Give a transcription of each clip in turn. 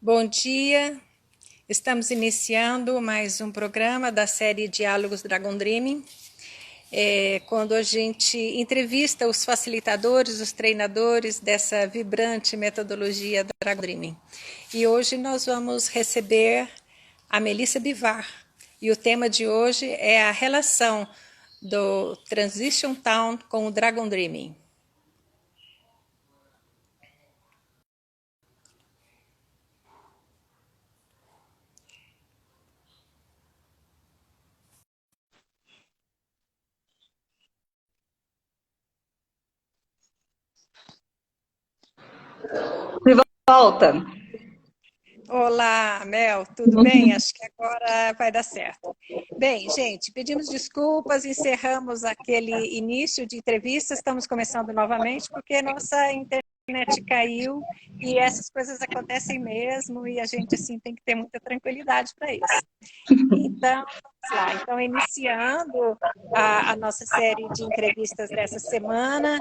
Bom dia, estamos iniciando mais um programa da série Diálogos Dragon Dreaming, quando a gente entrevista os facilitadores, os treinadores dessa vibrante metodologia Dragon Dreaming. E hoje nós vamos receber a Melissa Bivar, e o tema de hoje é a relação do Transition Town com o Dragon Dreaming. De volta. Olá, Mel, tudo bem? Acho que agora vai dar certo. Bem, gente, pedimos desculpas, encerramos aquele início de entrevista, estamos começando novamente porque nossa internet caiu e essas coisas acontecem mesmo e a gente assim tem que ter muita tranquilidade para isso. Então, vamos lá. Então, iniciando a nossa série de entrevistas dessa semana,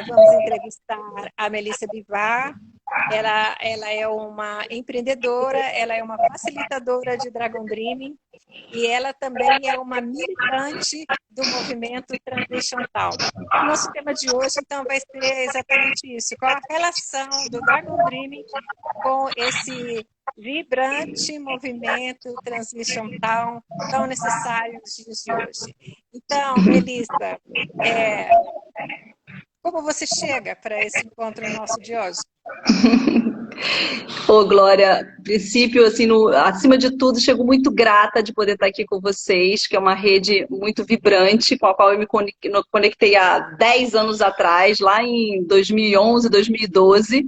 vamos entrevistar a Melissa Bivar. Ela é uma empreendedora, ela é uma facilitadora de Dragon Dreaming e ela também é uma militante do movimento Transition Town. O nosso tema de hoje, então, vai ser exatamente isso. Qual a relação do Dragon Dreaming com esse vibrante movimento Transition Town tão necessário nos dias de hoje? Então, Melissa, como você chega para esse encontro nosso de hoje? Ô, Glória, princípio, assim, acima de tudo, chego muito grata de poder estar aqui com vocês, que é uma rede muito vibrante, com a qual eu me conectei há 10 anos atrás, lá em 2011, 2012,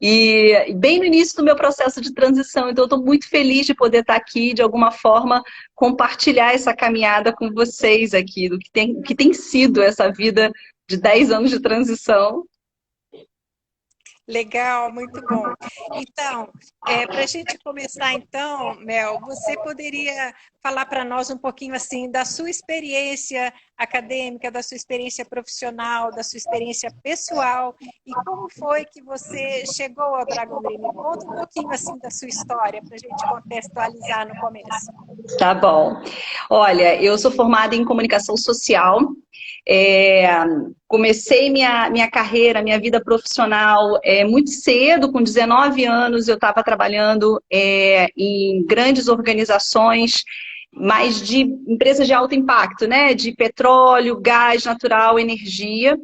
e bem no início do meu processo de transição. Então, eu estou muito feliz de poder estar aqui, de alguma forma, compartilhar essa caminhada com vocês aqui, do que tem sido essa vida de 10 anos de transição. Legal, muito bom. Então, para a gente começar então, Mel, você poderia falar para nós um pouquinho assim da sua experiência acadêmica, da sua experiência profissional, da sua experiência pessoal e como foi que você chegou ao Dragon Dream? Conta um pouquinho assim da sua história para a gente contextualizar no começo. Tá bom. Olha, eu sou formada em comunicação social. É, Comecei minha carreira, minha vida profissional muito cedo, com 19 anos. Eu estava trabalhando em grandes organizações, mas de empresas de alto impacto, né? De petróleo, gás natural, energia.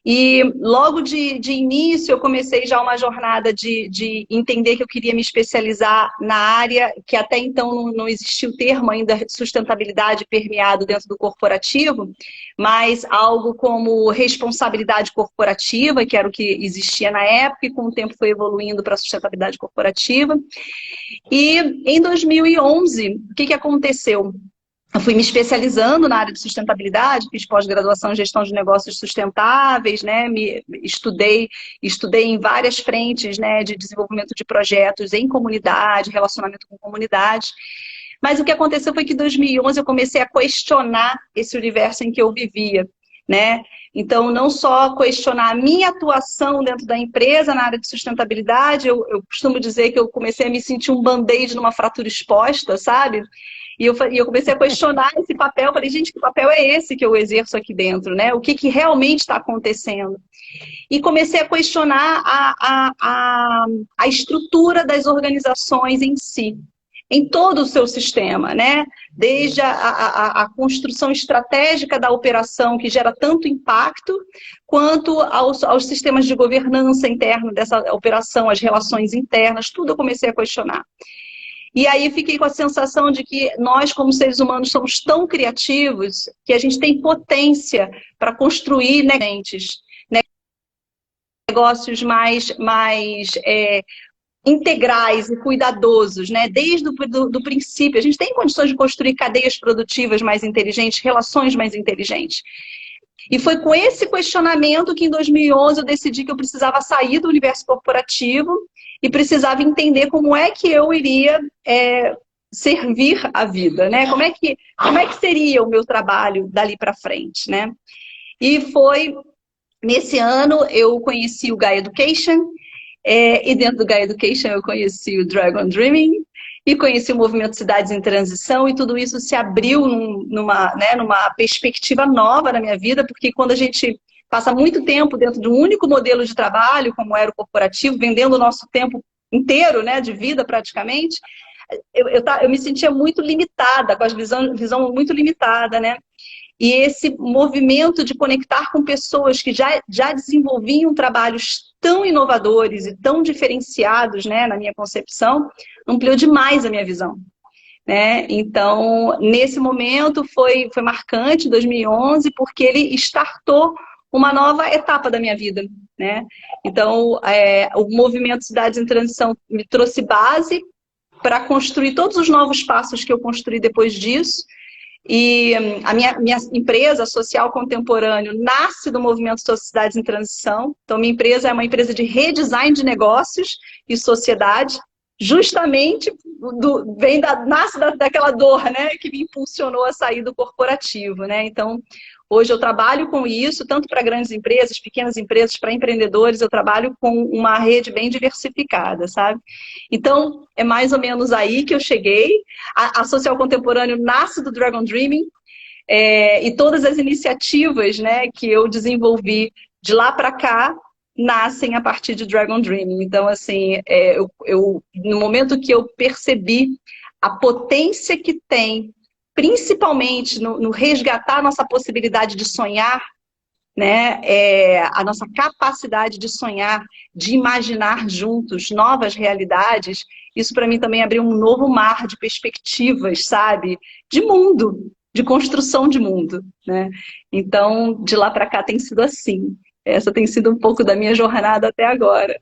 E logo de início eu comecei já uma jornada de entender que eu queria me especializar na área que até então não existia o termo ainda sustentabilidade permeado dentro do corporativo, mas algo como responsabilidade corporativa, que era o que existia na época, e com o tempo foi evoluindo para sustentabilidade corporativa. E em 2011, o que aconteceu? Eu fui me especializando na área de sustentabilidade, fiz pós-graduação em gestão de negócios sustentáveis, né? Estudei em várias frentes, né, de desenvolvimento de projetos em comunidade, relacionamento com comunidade. Mas o que aconteceu foi que em 2011 eu comecei a questionar esse universo em que eu vivia, né? Então, não só questionar a minha atuação dentro da empresa na área de sustentabilidade, eu costumo dizer que eu comecei a me sentir um band-aid numa fratura exposta, sabe? E eu comecei a questionar esse papel. Falei, gente, que papel é esse que eu exerço aqui dentro, né? O que realmente está acontecendo? E comecei a questionar a estrutura das organizações em si, em todo o seu sistema, né? Desde a construção estratégica da operação, que gera tanto impacto, quanto aos sistemas de governança interno dessa operação, as relações internas, tudo eu comecei a questionar. E aí fiquei com a sensação de que nós, como seres humanos, somos tão criativos que a gente tem potência para construir negócios mais integrais e cuidadosos, né? Desde o princípio. A gente tem condições de construir cadeias produtivas mais inteligentes, relações mais inteligentes. E foi com esse questionamento que em 2011 eu decidi que eu precisava sair do universo corporativo e precisava entender como é que eu iria servir a vida, né? Como é que seria o meu trabalho dali para frente, né? E foi nesse ano eu conheci o Gaia Education E dentro do Gaia Education eu conheci o Dragon Dreaming e conheci o movimento Cidades em Transição, e tudo isso se abriu numa perspectiva nova na minha vida, porque quando a gente passa muito tempo dentro de um único modelo de trabalho, como era o corporativo, vendendo o nosso tempo inteiro, né, de vida praticamente, eu me sentia muito limitada, com a visão muito limitada, né? E esse movimento de conectar com pessoas que já desenvolviam trabalhos tão inovadores e tão diferenciados, né, na minha concepção, ampliou demais a minha visão. Né? Então, nesse momento foi marcante, 2011, porque ele startou uma nova etapa da minha vida. Né? Então, o movimento Cidades em Transição me trouxe base para construir todos os novos passos que eu construí depois disso. E a minha empresa, Social Contemporâneo, nasce do movimento Sociedades em Transição. Então, minha empresa é uma empresa de redesign de negócios e sociedade, justamente nasce daquela dor, né, que me impulsionou a sair do corporativo. Né? Então, hoje eu trabalho com isso, tanto para grandes empresas, pequenas empresas, para empreendedores, eu trabalho com uma rede bem diversificada, sabe? Então, é mais ou menos aí que eu cheguei. A Social Contemporâneo nasce do Dragon Dreaming, e todas as iniciativas, né, que eu desenvolvi de lá para cá nascem a partir de Dragon Dreaming. Então, assim, no momento que eu percebi a potência que tem, principalmente no resgatar a nossa possibilidade de sonhar, né? A nossa capacidade de sonhar, de imaginar juntos novas realidades, isso para mim também abriu um novo mar de perspectivas, sabe? De mundo, de construção de mundo, né? Então, de lá para cá tem sido assim. Essa tem sido um pouco da minha jornada até agora.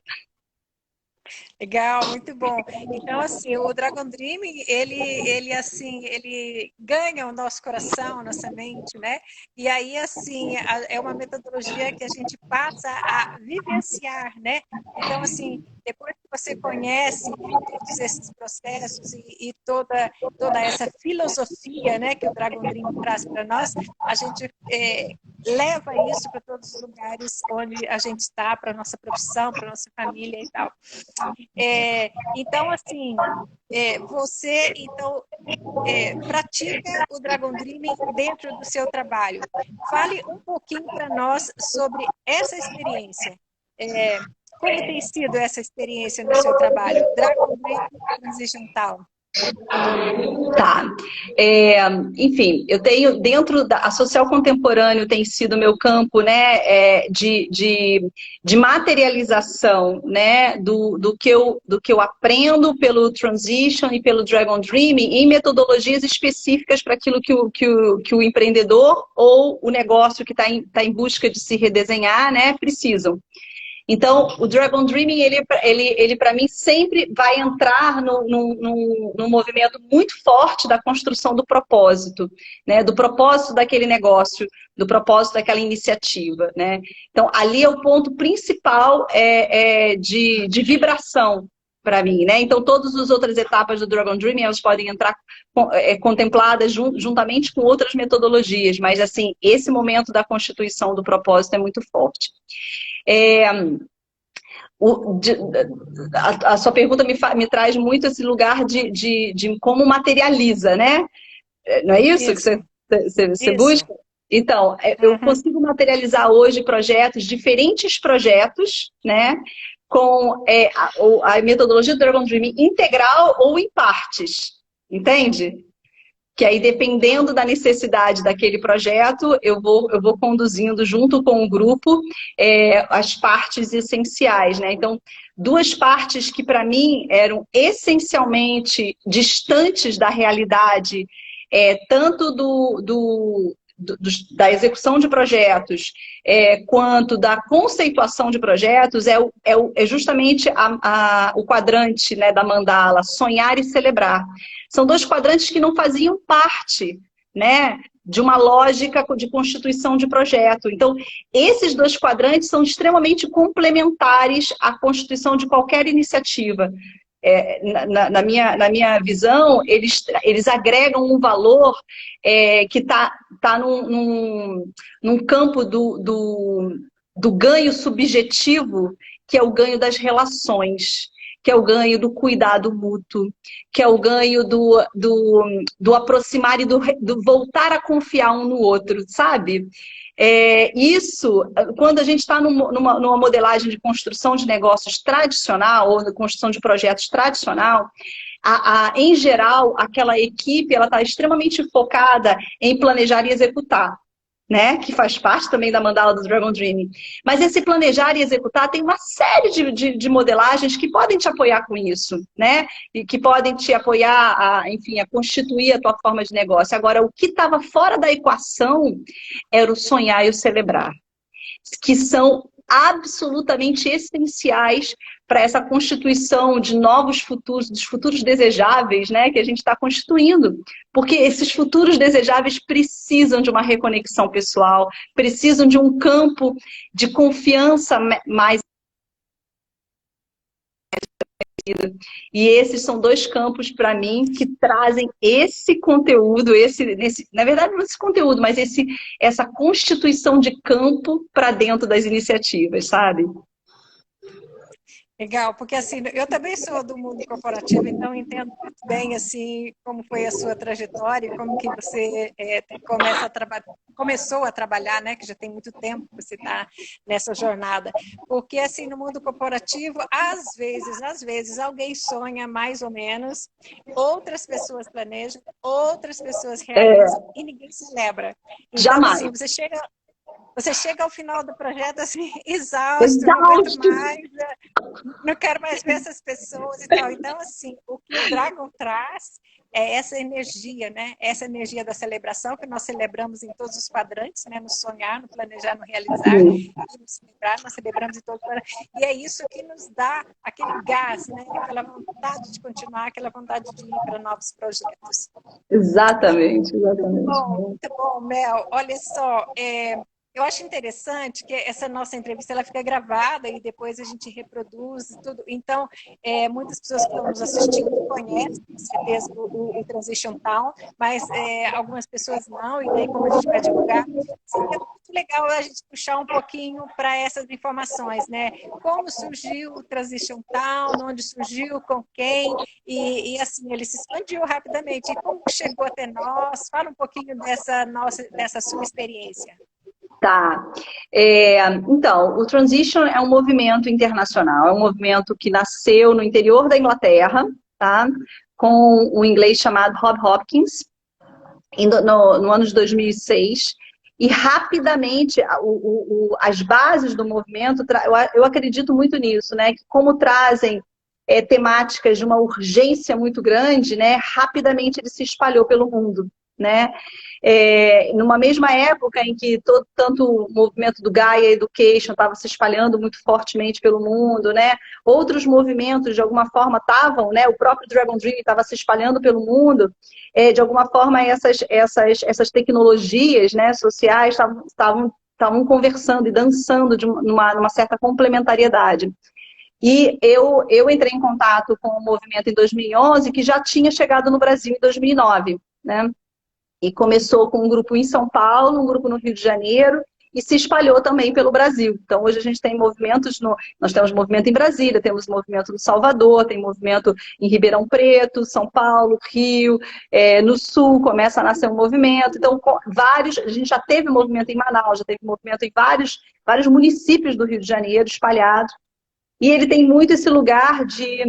Legal, muito bom. Então, assim, o Dragon Dreaming, ele ganha o nosso coração, nossa mente, né? E aí, assim, é uma metodologia que a gente passa a vivenciar, né? Então, assim, depois que você conhece todos esses processos e toda essa filosofia, né, que o Dragon Dream traz para nós, a gente leva isso para todos os lugares onde a gente está, para a nossa profissão, para a nossa família e tal. Então, assim, você então pratica o Dragon Dreaming dentro do seu trabalho. Fale um pouquinho para nós sobre essa experiência. Como tem sido essa experiência no seu trabalho? Dragon Dreaming Transition Town. Tá. Enfim, eu tenho dentro a Social Contemporâneo tem sido meu campo, né, de materialização, né, do que eu aprendo pelo Transition e pelo Dragon Dreaming em metodologias específicas para aquilo que o empreendedor ou o negócio que tá em busca de se redesenhar, né, precisam. Então, o Dragon Dreaming, ele para mim, sempre vai entrar num movimento muito forte da construção do propósito, né? Do propósito daquele negócio, do propósito daquela iniciativa, né? Então, ali é o ponto principal de vibração para mim, né? Então, todas as outras etapas do Dragon Dreaming, elas podem entrar contempladas juntamente com outras metodologias, mas, assim, esse momento da constituição do propósito é muito forte. A sua pergunta me traz muito esse lugar de como materializa, né? Não é isso que você busca? Então, eu consigo materializar hoje diferentes projetos, né? Com a metodologia do Dragon Dreaming integral ou em partes, entende? Que aí, dependendo da necessidade daquele projeto, eu vou conduzindo junto com o grupo as partes essenciais, né? Então, duas partes que para mim eram essencialmente distantes da realidade, tanto da execução de projetos, quanto da conceituação de projetos, é justamente o quadrante, né, da mandala, sonhar e celebrar. São dois quadrantes que não faziam parte, né, de uma lógica de constituição de projeto. Então, esses dois quadrantes são extremamente complementares à constituição de qualquer iniciativa. Na minha visão, eles agregam um valor que está num campo do ganho subjetivo que é o ganho das relações, que é o ganho do cuidado mútuo, que é o ganho do aproximar e do voltar a confiar um no outro, sabe? Isso, quando a gente está numa modelagem de construção de negócios tradicional, ou de construção de projetos tradicional, em geral, aquela equipe ela está extremamente focada em planejar e executar, né? Que faz parte também da mandala do Dragon Dream. Mas esse planejar e executar tem uma série de modelagens que podem te apoiar com isso, né? E que podem te apoiar, enfim, a constituir a tua forma de negócio. Agora, o que estava fora da equação era o sonhar e o celebrar, que são absolutamente essenciais para essa constituição de novos futuros, dos futuros desejáveis, né, que a gente está constituindo. Porque esses futuros desejáveis precisam de uma reconexão pessoal, precisam de um campo de confiança mais. E esses são dois campos, para mim, que trazem esse conteúdo, na verdade, não esse conteúdo, mas essa constituição de campo para dentro das iniciativas, sabe? Legal, porque assim, eu também sou do mundo corporativo, então entendo muito bem assim como foi a sua trajetória, como que você começou a trabalhar, né? Que já tem muito tempo que você está nessa jornada. Porque assim, no mundo corporativo, às vezes alguém sonha mais ou menos, outras pessoas planejam, outras pessoas realizam e ninguém celebra. Então, Jamais. assim, você chega ao final do projeto assim, exausto, não aguento mais, não quero mais ver essas pessoas e tal. Então, assim, o que o Dragon traz é essa energia, né? Essa energia da celebração, que nós celebramos em todos os quadrantes, né? No sonhar, no planejar, no realizar, e no celebrar, nós celebramos em todos os quadrantes. E é isso que nos dá aquele gás, né? Aquela vontade de continuar, aquela vontade de ir para novos projetos. Exatamente, exatamente. Muito bom, Mel. Olha só, eu acho interessante que essa nossa entrevista ela fica gravada e depois a gente reproduz e tudo. Então, muitas pessoas que estão nos assistindo conhecem, com certeza, o Transition Town, mas algumas pessoas não, e daí como a gente vai divulgar, seria muito legal a gente puxar um pouquinho para essas informações, né? Como surgiu o Transition Town, onde surgiu, com quem, e assim, ele se expandiu rapidamente. E como chegou até nós? Fala um pouquinho dessa sua experiência. Tá. Então, o Transition é um movimento internacional, é um movimento que nasceu no interior da Inglaterra, tá? Com um inglês chamado Rob Hopkins, no ano de 2006, e rapidamente as bases do movimento, eu acredito muito nisso, né? Que como trazem temáticas de uma urgência muito grande, né? Rapidamente ele se espalhou pelo mundo, né? Numa mesma época em que tanto o movimento do Gaia Education estava se espalhando muito fortemente pelo mundo, né? Outros movimentos, de alguma forma, estavam, né? O próprio Dragon Dream estava se espalhando pelo mundo. De alguma forma, essas tecnologias, né, sociais estavam conversando e dançando numa certa complementariedade. E eu entrei em contato com o movimento em 2011, que já tinha chegado no Brasil em 2009, né? E começou com um grupo em São Paulo, um grupo no Rio de Janeiro, e se espalhou também pelo Brasil. Então, hoje a gente tem movimentos, nós temos movimento em Brasília, temos movimento no Salvador, tem movimento em Ribeirão Preto, São Paulo, Rio, no Sul começa a nascer um movimento. Então, a gente já teve movimento em Manaus, já teve movimento em vários municípios do Rio de Janeiro espalhados. E ele tem muito esse lugar de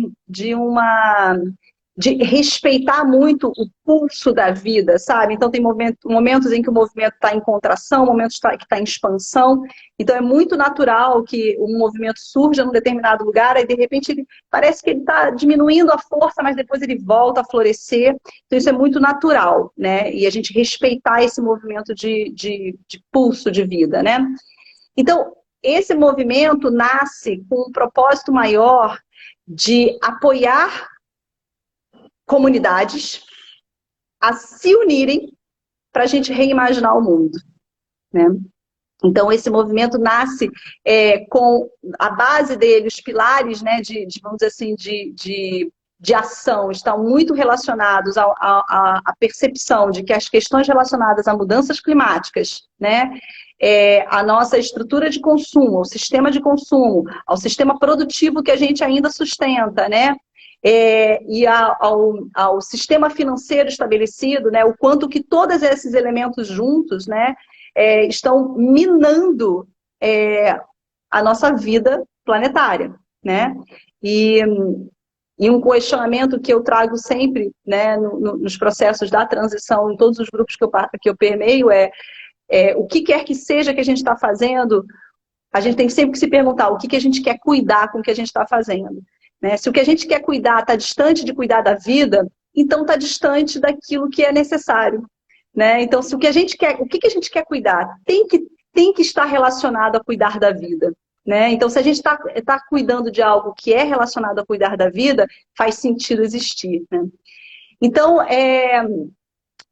respeitar muito o pulso da vida, sabe? Então tem momentos em que o movimento está em contração, momentos que está em expansão. Então é muito natural que um movimento surja num determinado lugar, aí de repente parece que ele está diminuindo a força, mas depois ele volta a florescer. Então isso é muito natural, né? E a gente respeitar esse movimento de pulso de vida, né? Então, esse movimento nasce com um propósito maior de apoiar comunidades a se unirem para a gente reimaginar o mundo, né? Então, esse movimento nasce com a base dele, os pilares, né, vamos dizer assim, de de ação estão muito relacionados à percepção de que as questões relacionadas a mudanças climáticas, né, a nossa estrutura de consumo, o sistema de consumo, ao sistema produtivo que a gente ainda sustenta, né, e ao sistema financeiro estabelecido, né, o quanto que todos esses elementos juntos, né, estão minando a nossa vida planetária, né? E um questionamento que eu trago sempre, né, nos processos da transição, em todos os grupos que eu permeio, o que quer que seja que a gente está fazendo, a gente tem sempre que se perguntar o que a gente quer cuidar com o que a gente está fazendo. Né? Se o que a gente quer cuidar está distante de cuidar da vida, então está distante daquilo que é necessário. Né? Então, se o que a gente quer cuidar tem que estar relacionado a cuidar da vida. Né? Então, se a gente está cuidando de algo que é relacionado a cuidar da vida, faz sentido existir. Né? Então,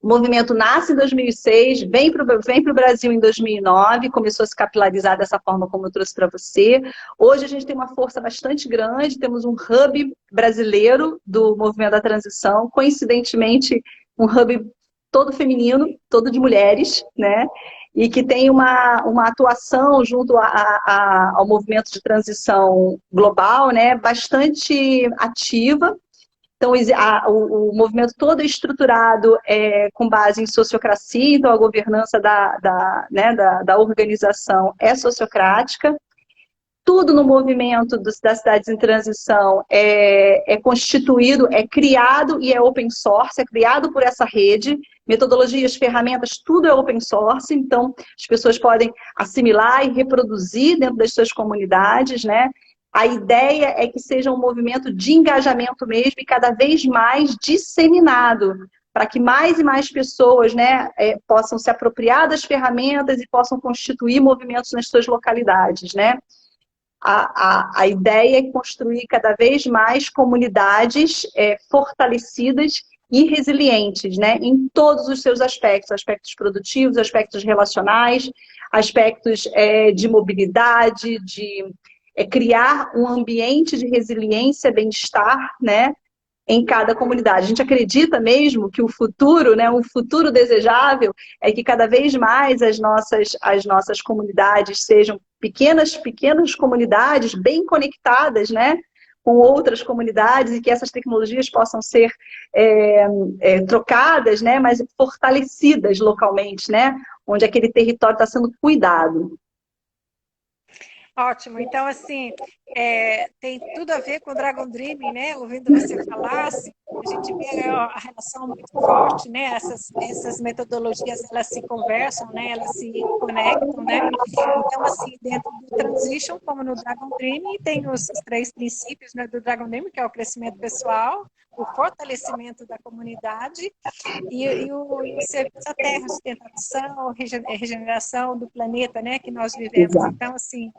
o movimento nasce em 2006, vem para o Brasil em 2009, começou a se capilarizar dessa forma como eu trouxe para você. Hoje a gente tem uma força bastante grande, temos um hub brasileiro do movimento da transição, coincidentemente um hub todo feminino, todo de mulheres, né? E que tem uma atuação junto ao movimento de transição global, né, bastante ativa. Então, o movimento todo é estruturado com base em sociocracia, então a governança da organização é sociocrática. Tudo no movimento das cidades em transição é constituído, é criado e é open source, é criado por essa rede. Metodologias, ferramentas, tudo é open source, então as pessoas podem assimilar e reproduzir dentro das suas comunidades, né? A ideia é que seja um movimento de engajamento mesmo e cada vez mais disseminado, para que mais e mais pessoas, né, possam se apropriar das ferramentas e possam constituir movimentos nas suas localidades, né? A ideia é construir cada vez mais comunidades fortalecidas e resilientes, né, em todos os seus aspectos, aspectos produtivos, aspectos relacionais, aspectos de mobilidade, de criar um ambiente de resiliência, bem-estar, né, em cada comunidade. A gente acredita mesmo que o futuro, né, um futuro desejável, é que cada vez mais as nossas comunidades sejam pequenas comunidades bem conectadas, né, com outras comunidades e que essas tecnologias possam ser trocadas, né, mas fortalecidas localmente, né, onde aquele território está sendo cuidado. Ótimo. Então, assim, tem tudo a ver com o Dragon Dreaming, né? Ouvindo você falar, assim, a gente vê a relação muito forte, né? Essas metodologias, elas se conversam, né? Elas se conectam, né? Então, assim, dentro do Transition, como no Dragon Dreaming, tem os 3 princípios, né, do Dragon Dreaming, que é o crescimento pessoal, o fortalecimento da comunidade e o serviço à terra, sustentação, regeneração do planeta, né? Que nós vivemos. Exato. Então, assim,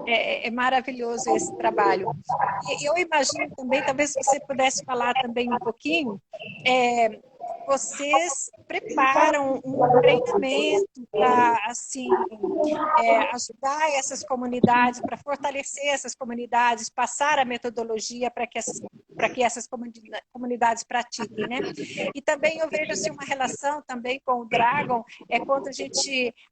é maravilhoso esse trabalho. E eu imagino também, talvez você pudesse falar também um pouquinho, vocês preparam um treinamento para assim, ajudar essas comunidades, para fortalecer essas comunidades, passar a metodologia para que essas comunidades pratiquem, né? E também eu vejo assim, uma relação também com o Dragon, quando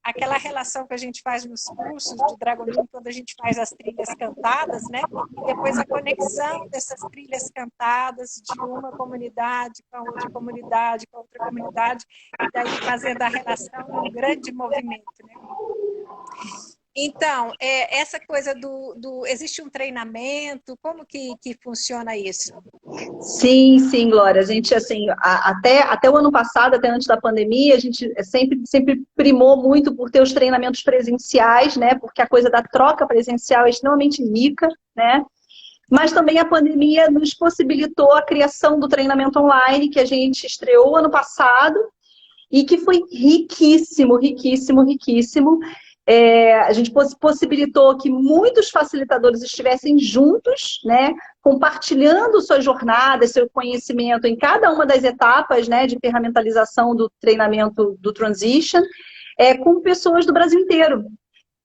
aquela relação que a gente faz nos cursos de Dragon Dream, quando a gente faz as trilhas cantadas, né? E depois a conexão dessas trilhas cantadas de uma comunidade com a outra comunidade, com a outra comunidade, e daí fazendo a relação um grande movimento, né? Então, essa coisa existe um treinamento, como que funciona isso? Sim, Glória. A gente, assim, até o ano passado, até antes da pandemia, a gente sempre primou muito por ter os treinamentos presenciais, né? Porque a coisa da troca presencial é extremamente rica, né? Mas também a pandemia nos possibilitou a criação do treinamento online, que a gente estreou ano passado, e que foi riquíssimo. A gente possibilitou que muitos facilitadores estivessem juntos, né, compartilhando suas jornadas, seu conhecimento em cada uma das etapas, né, de ferramentalização do treinamento do Transition, com pessoas do Brasil inteiro.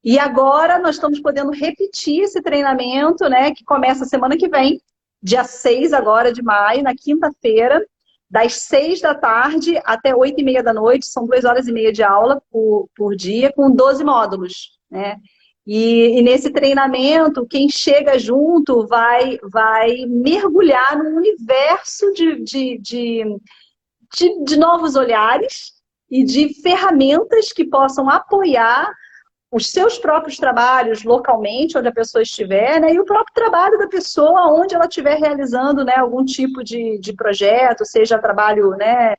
E agora nós estamos podendo repetir esse treinamento, né, que começa semana que vem, dia 6 agora de maio, na quinta-feira, das 6 da tarde até 8h30 da noite, são 2 horas e meia de aula por dia, com 12 módulos, né? E nesse treinamento, quem chega junto vai mergulhar num universo de novos olhares e de ferramentas que possam apoiar os seus próprios trabalhos localmente, onde a pessoa estiver, né, e o próprio trabalho da pessoa, onde ela estiver realizando, né, algum tipo de projeto, seja trabalho, né,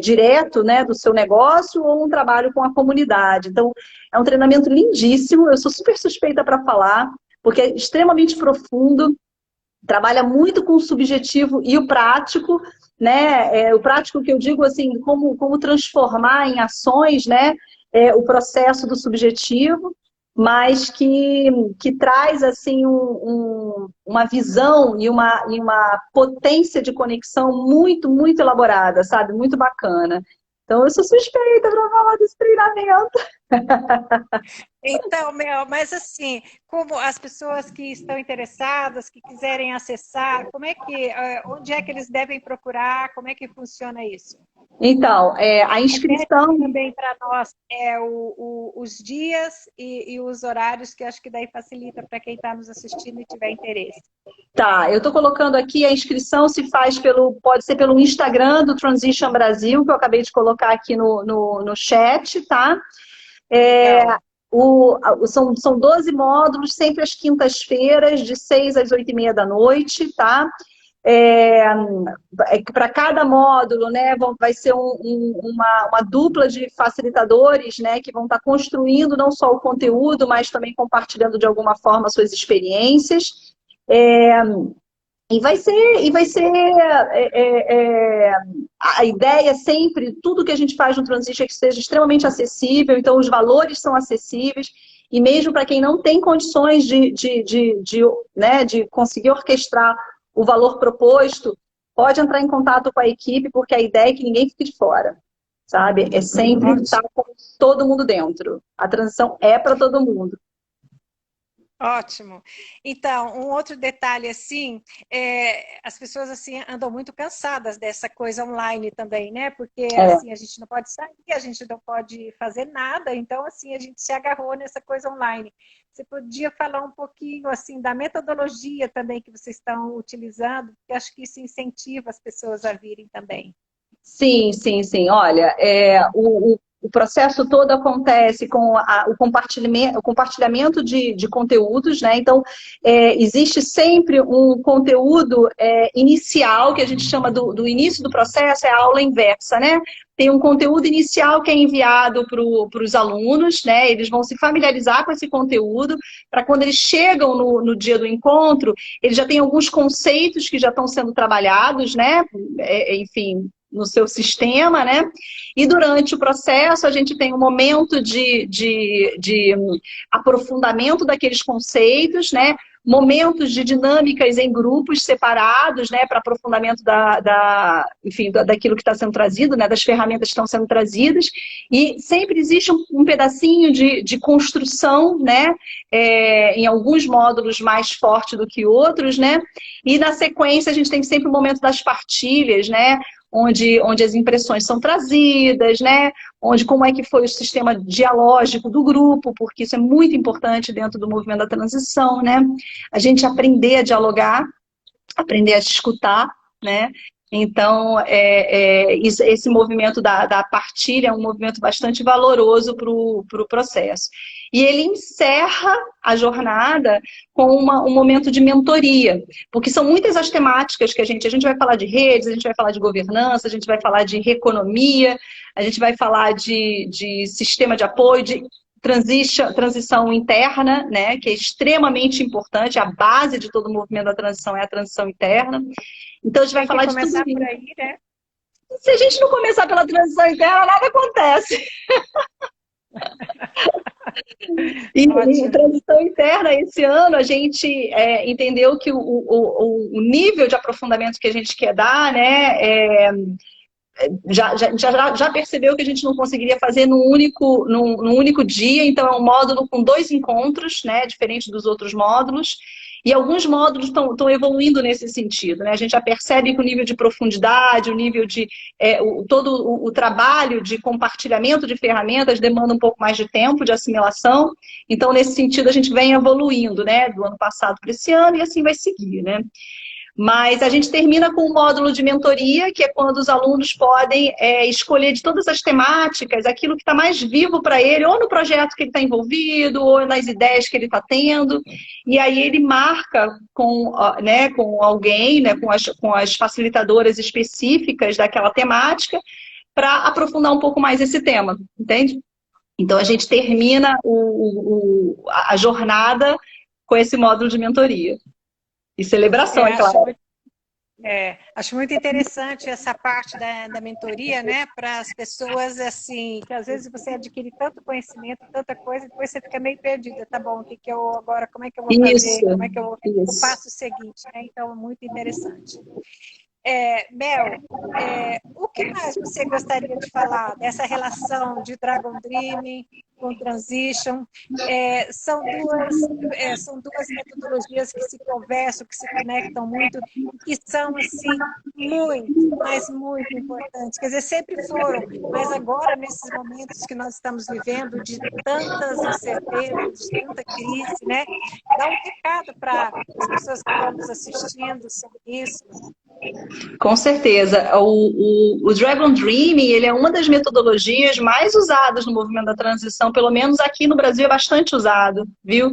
direto, né, do seu negócio ou um trabalho com a comunidade. Então, é um treinamento lindíssimo, eu sou super suspeita para falar, porque é extremamente profundo, trabalha muito com o subjetivo e o prático, né? O prático que eu digo assim, como transformar em ações, né? O processo do subjetivo, mas que traz assim uma visão e uma potência de conexão muito, muito elaborada, sabe? Muito bacana. Então, eu sou suspeita para falar desse treinamento. Então, Mel, mas assim, como as pessoas que estão interessadas, que quiserem acessar, onde é que eles devem procurar? Como é que funciona isso? Então, a inscrição... Também para nós os dias e os horários, que acho que daí facilita para quem está nos assistindo e tiver interesse. Tá, eu estou colocando aqui, a inscrição se faz pode ser pelo Instagram do Transition Brasil, que eu acabei de colocar aqui no chat, tá? São 12 módulos, sempre às quintas-feiras, de 6 às 8h30 da noite, tá? Para cada módulo, né, vai ser uma dupla de facilitadores, né, que vão estar construindo não só o conteúdo, mas também compartilhando de alguma forma suas experiências. E vai ser a ideia sempre, tudo que a gente faz no Transition é que seja extremamente acessível, então os valores são acessíveis, e mesmo para quem não tem condições de conseguir orquestrar o valor proposto, pode entrar em contato com a equipe, porque a ideia é que ninguém fique de fora, sabe? É sempre estar com todo mundo dentro. A transição é para todo mundo. Ótimo. Então, um outro detalhe, assim, as pessoas assim andam muito cansadas dessa coisa online também, né? Porque assim, a gente não pode sair, a gente não pode fazer nada, então assim, a gente se agarrou nessa coisa online. Você podia falar um pouquinho assim da metodologia também que vocês estão utilizando, porque acho que isso incentiva as pessoas a virem também. Sim, sim, sim. Olha, o processo todo acontece com o compartilhamento de conteúdos, né? Então, existe sempre um conteúdo inicial, que a gente chama do início do processo, é a aula inversa, né? Tem um conteúdo inicial que é enviado para os alunos, né? Eles vão se familiarizar com esse conteúdo, para quando eles chegam no dia do encontro, eles já têm alguns conceitos que já estão sendo trabalhados, né? Enfim, no seu sistema, né? E durante o processo a gente tem um momento de aprofundamento daqueles conceitos, né? Momentos de dinâmicas em grupos separados, né? Para aprofundamento daquilo que está sendo trazido, né? Das ferramentas que estão sendo trazidas. E sempre existe um pedacinho de construção, né? Em alguns módulos mais forte do que outros, né? E na sequência a gente tem sempre o momento das partilhas, né? Onde as impressões são trazidas, né? Como é que foi o sistema dialógico do grupo, porque isso é muito importante dentro do movimento da transição, né? A gente aprender a dialogar, aprender a escutar, né? Então, esse movimento da partilha é um movimento bastante valoroso para o processo. E ele encerra a jornada com um momento de mentoria, porque são muitas as temáticas que a gente vai falar de redes, a gente vai falar de governança, a gente vai falar de economia, a gente vai falar de sistema de apoio, de transição interna, né, que é extremamente importante, a base de todo o movimento da transição é a transição interna. Então, a gente vai falar de tudo isso. Por aí, né? Se a gente não começar pela transição interna, nada acontece. E transição interna, esse ano, a gente entendeu que o nível de aprofundamento que a gente quer dar, né, já percebeu que a gente não conseguiria fazer num único dia, então é um módulo com 2 encontros, né, diferente dos outros módulos. E alguns módulos estão evoluindo nesse sentido, né? A gente já percebe que o nível de profundidade, o nível de... todo o trabalho de compartilhamento de ferramentas demanda um pouco mais de tempo, de assimilação. Então, nesse sentido, a gente vem evoluindo, né? Do ano passado para esse ano, e assim vai seguir, né? Mas a gente termina com um módulo de mentoria, que é quando os alunos podem escolher de todas as temáticas aquilo que está mais vivo para ele, ou no projeto que ele está envolvido, ou nas ideias que ele está tendo. E aí ele marca com alguém, né, com as facilitadoras específicas daquela temática, para aprofundar um pouco mais esse tema, entende? Então a gente termina a jornada com esse módulo de mentoria. E celebração, é claro. Acho muito interessante essa parte da mentoria, né? Para as pessoas, assim, que às vezes você adquire tanto conhecimento, tanta coisa, e depois você fica meio perdida. Tá bom, como é que eu vou fazer? Como é que o passo seguinte, né? Então, muito interessante. Mel, o que mais você gostaria de falar dessa relação de Dragon Dreaming com Transition? São duas metodologias que se conversam, que se conectam muito, e que são, assim, muito, mas muito importantes. Quer dizer, sempre foram, mas agora, nesses momentos que nós estamos vivendo, de tantas incertezas, de tanta crise, né? Dá um recado para as pessoas que estão nos assistindo sobre isso. Com certeza. O Dragon Dreaming, ele é uma das metodologias mais usadas no movimento da transição, pelo menos aqui no Brasil é bastante usado, viu?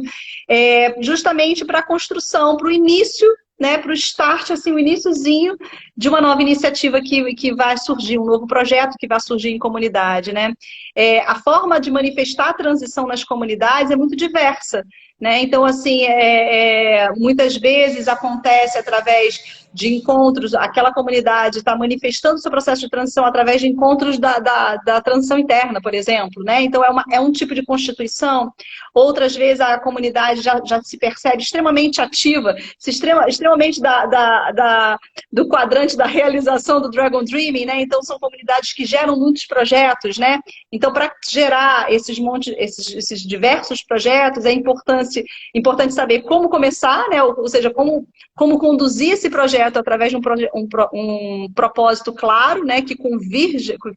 Justamente para a construção, para o início, né, para o start, assim, o iniciozinho de uma nova iniciativa que vai surgir, um novo projeto que vai surgir em comunidade, né? A forma de manifestar a transição nas comunidades é muito diversa, né? Então, assim, muitas vezes acontece através de encontros, aquela comunidade está manifestando seu processo de transição através de encontros da transição interna, por exemplo, né? Então, é um tipo de constituição. Outras vezes a comunidade já se percebe extremamente ativa, extremamente do quadrante da realização do Dragon Dreaming, né? Então, são comunidades que geram muitos projetos, né? Então, para gerar esses diversos projetos, é importante saber como começar, né? Ou seja, como conduzir esse projeto através de um propósito claro, né? Que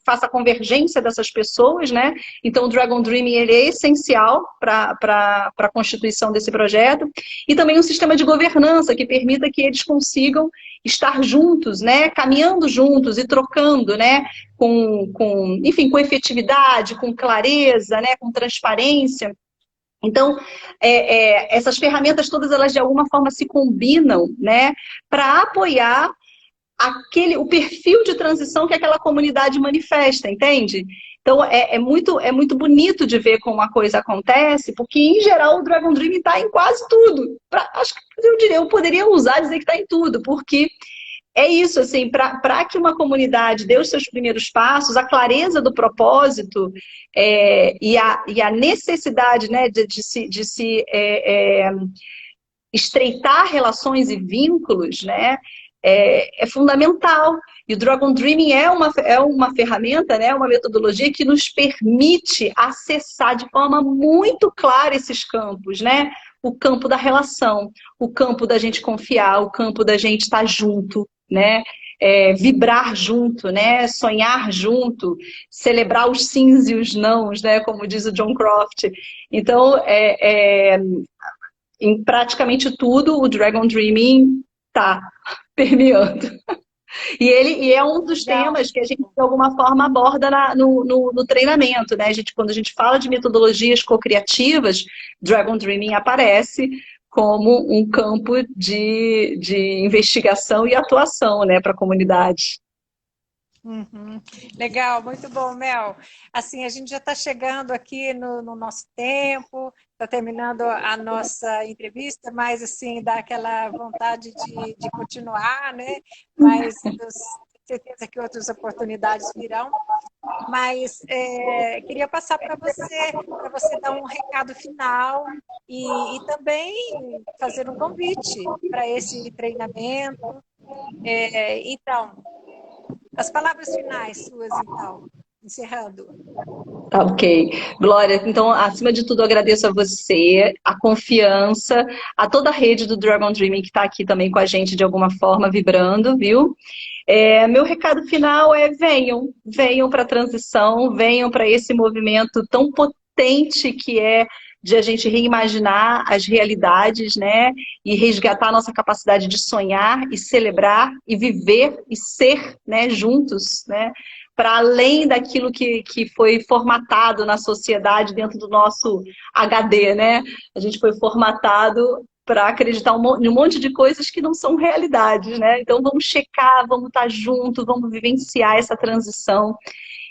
faça a convergência dessas pessoas, né? Então, o Dragon Dreaming, ele é essencial para a constituição desse projeto. E também um sistema de governança que permita que eles consigam estar juntos, né? Caminhando juntos e trocando, né? Enfim, com efetividade, com clareza, né? Com transparência. Então, essas ferramentas todas, elas de alguma forma se combinam, né, para apoiar o perfil de transição que aquela comunidade manifesta, entende? Então, é muito bonito de ver como a coisa acontece, porque, em geral, o Dragon Dream está em quase tudo. Acho que eu poderia usar dizer que está em tudo, porque é isso, assim, para que uma comunidade dê os seus primeiros passos, a clareza do propósito e a necessidade, né, de se estreitar relações e vínculos, né, é fundamental. E o Dragon Dreaming é uma ferramenta, né, uma metodologia que nos permite acessar de forma muito clara esses campos, né? O campo da relação, o campo da gente confiar, o campo da gente estar junto, né? Vibrar junto, né? Sonhar junto, celebrar os sims e os nãos, né? Como diz o John Croft. Então, em praticamente tudo, o Dragon Dreaming está permeando. E é um dos temas que a gente, de alguma forma, aborda no treinamento, né? Quando a gente fala de metodologias cocriativas, Dragon Dreaming aparece como um campo de investigação e atuação, né, para a comunidade. Uhum. Legal, muito bom, Mel. Assim, a gente já está chegando aqui no nosso tempo, está terminando a nossa entrevista, mas assim, dá aquela vontade de continuar, né? Mas tenho certeza que outras oportunidades virão. Mas queria passar para você dar um recado final e também fazer um convite para esse treinamento. Então, as palavras finais suas, então. encerrando. Tá, ok. Glória, então, acima de tudo, eu agradeço a você, a confiança, a toda a rede do Dragon Dreaming que está aqui também com a gente de alguma forma, vibrando, viu? Meu recado final é venham para a transição, venham para esse movimento tão potente que é de a gente reimaginar as realidades, né? E resgatar a nossa capacidade de sonhar e celebrar e viver e ser, né, juntos, né? Para além daquilo que foi formatado na sociedade dentro do nosso HD, né? A gente foi formatado para acreditar em um monte de coisas que não são realidades, né? Então vamos checar, vamos estar juntos, vamos vivenciar essa transição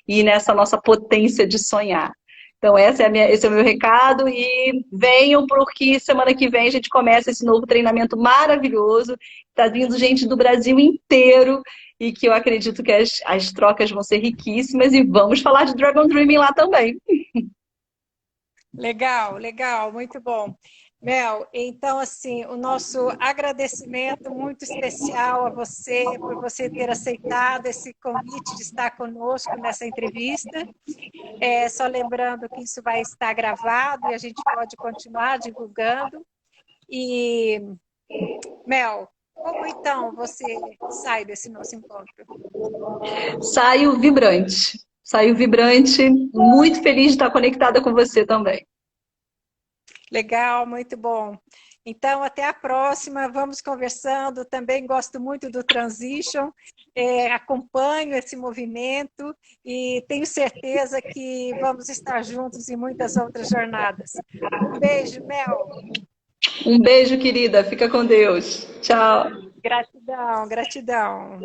e nessa nossa potência de sonhar. Então esse é o meu recado e venham porque semana que vem a gente começa esse novo treinamento maravilhoso. Está vindo gente do Brasil inteiro e que eu acredito que as trocas vão ser riquíssimas e vamos falar de Dragon Dreaming lá também. Legal, legal, muito bom. Mel, então, assim, o nosso agradecimento muito especial a você por você ter aceitado esse convite de estar conosco nessa entrevista. Só lembrando que isso vai estar gravado e a gente pode continuar divulgando. E, Mel, como então você sai desse nosso encontro? Saio vibrante, muito feliz de estar conectada com você também. Legal, muito bom. Então, até a próxima, vamos conversando. Também gosto muito do Transition, acompanho esse movimento e tenho certeza que vamos estar juntos em muitas outras jornadas. Um beijo, Mel. Um beijo, querida. Fica com Deus. Tchau. Gratidão, gratidão.